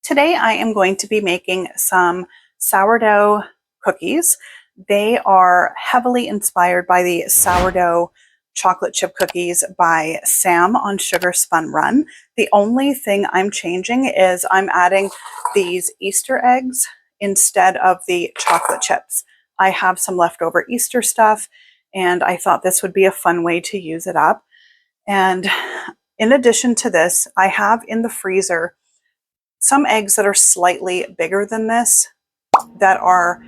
Today I am going to be making some sourdough cookies. They are heavily inspired by the sourdough chocolate chip cookies by Sam on Sugar Spun Run. The only thing I'm changing is I'm adding these Easter eggs instead of the chocolate chips. I have some leftover Easter stuff and I thought this would be a fun way to use it up. And in addition to this, I have in the freezer some eggs that are slightly bigger than this that are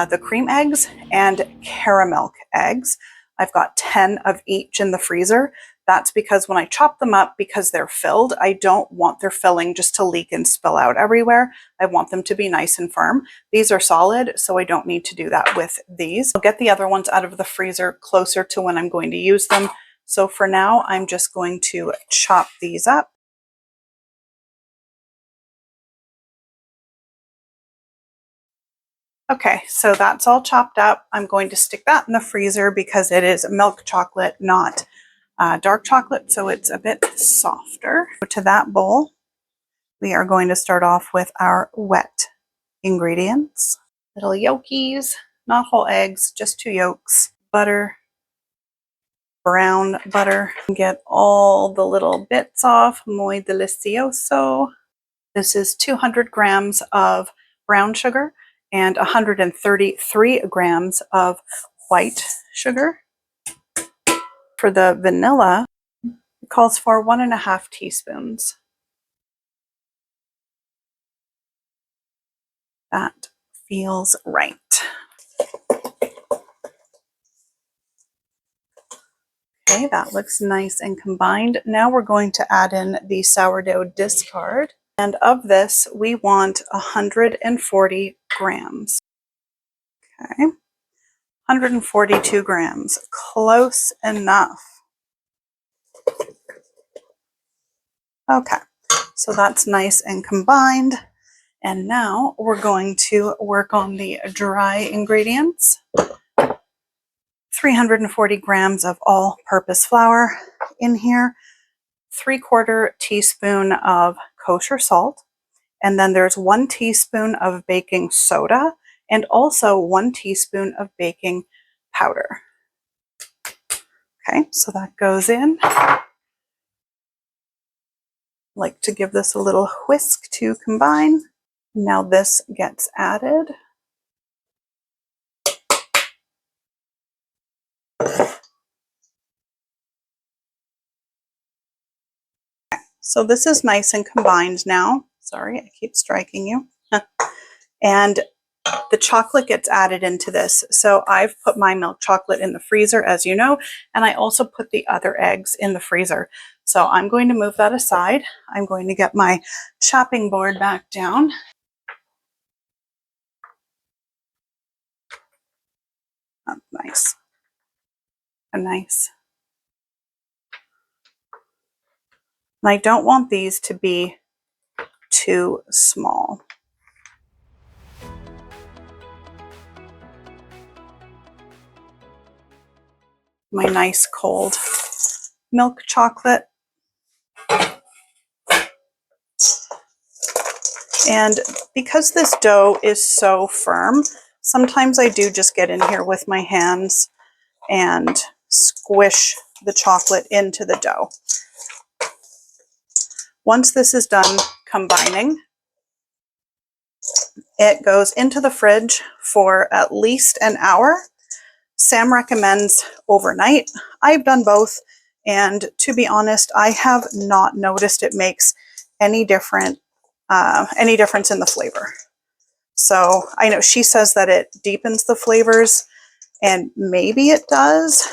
the cream eggs and Caramilk eggs. I've got 10 of each in the freezer. That's because when I chop them up, because they're filled, I don't want their filling just to leak and spill out everywhere. I want them to be nice and firm. These are solid, so I don't need to do that with these. I'll get the other ones out of the freezer closer to when I'm going to use them. So for now, I'm just going to chop these up. Okay, so that's all chopped up. I'm going to stick that in the freezer because it is milk chocolate, not dark chocolate, so it's a bit softer. To that bowl, we are going to start off with our wet ingredients. Little yolkies, not whole eggs, just 2 yolks, butter, brown butter. Get all the little bits off, muy delicioso. This is 200 grams of brown sugar and 133 grams of white sugar. For the vanilla, it calls for 1.5 teaspoons. That feels right. Okay, that looks nice and combined. Now we're going to add in the sourdough discard. And of this, we want 140 grams. Okay, 142 grams, close enough. Okay, so that's nice and combined. And now we're going to work on the dry ingredients. 340 grams of all-purpose flour in here, 3/4 teaspoon of kosher salt, and then there's 1 teaspoon of baking soda and also 1 teaspoon of baking powder. Okay, so that goes in. Like to give this a little whisk to combine. Now this gets added. So this is nice and combined now. Sorry, I keep striking you. And the chocolate gets added into this. So I've put my milk chocolate in the freezer, as you know, and I also put the other eggs in the freezer. So I'm going to move that aside. I'm going to get my chopping board back down. Oh, nice. Nice. And I don't want these to be too small. My nice cold milk chocolate. And because this dough is so firm, sometimes I do just get in here with my hands and squish the chocolate into the dough. Once this is done combining, it goes into the fridge for at least an hour. Sam recommends overnight. I've done both, and to be honest, I have not noticed it makes any difference in the flavor. So I know she says that it deepens the flavors, and maybe it does,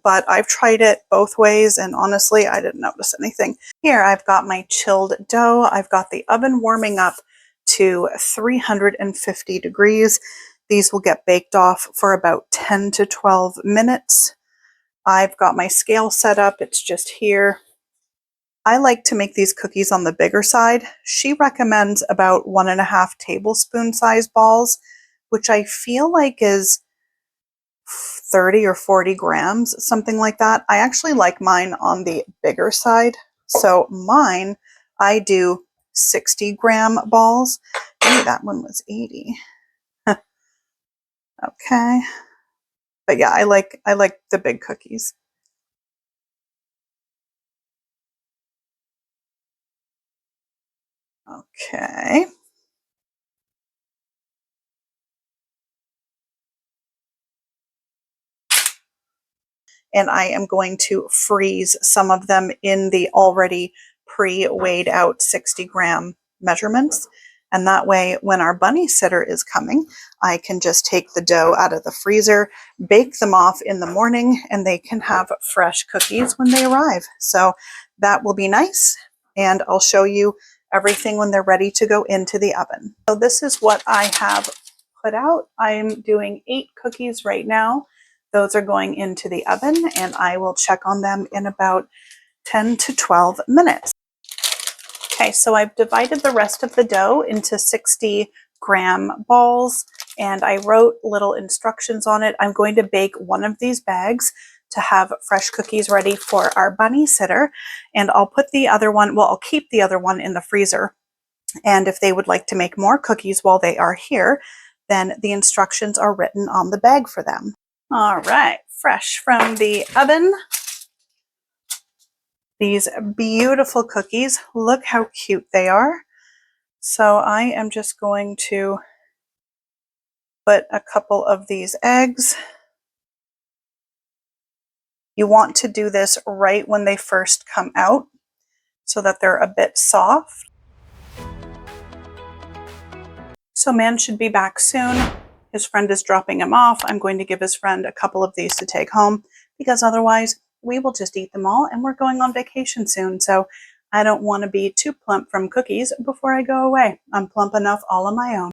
but I've tried it both ways, and honestly, I didn't notice anything. Here I've got my chilled dough. I've got the oven warming up to 350 degrees. These will get baked off for about 10 to 12 minutes. I've got my scale set up. It's just here. I like to make these cookies on the bigger side. She recommends about 1.5 tablespoon size balls, which I feel like is 30 or 40 grams, something like that. I actually like mine on the bigger side. So mine, I do 60-gram balls. Ooh, that one was 80. Okay. But yeah, I like the big cookies. Okay. And I am going to freeze some of them in the already pre-weighed out 60-gram measurements. And that way, when our bunny sitter is coming, I can just take the dough out of the freezer, bake them off in the morning, and they can have fresh cookies when they arrive. So that will be nice. And I'll show you everything when they're ready to go into the oven. So this is what I have put out. I'm doing 8 cookies right now. Those are going into the oven, and I will check on them in about 10 to 12 minutes. Okay, so I've divided the rest of the dough into 60-gram balls, and I wrote little instructions on it. I'm going to bake one of these bags to have fresh cookies ready for our bunny sitter, and I'll put the other one, well, I'll keep the other one in the freezer. And if they would like to make more cookies while they are here, then the instructions are written on the bag for them. All right, fresh from the oven. These beautiful cookies. Look how cute they are. So I am just going to put a couple of these eggs. You want to do this right when they first come out so that they're a bit soft. So man should be back soon. His friend is dropping him off. I'm going to give his friend a couple of these to take home because otherwise we will just eat them all, and we're going on vacation soon. So I don't want to be too plump from cookies before I go away. I'm plump enough all on my own.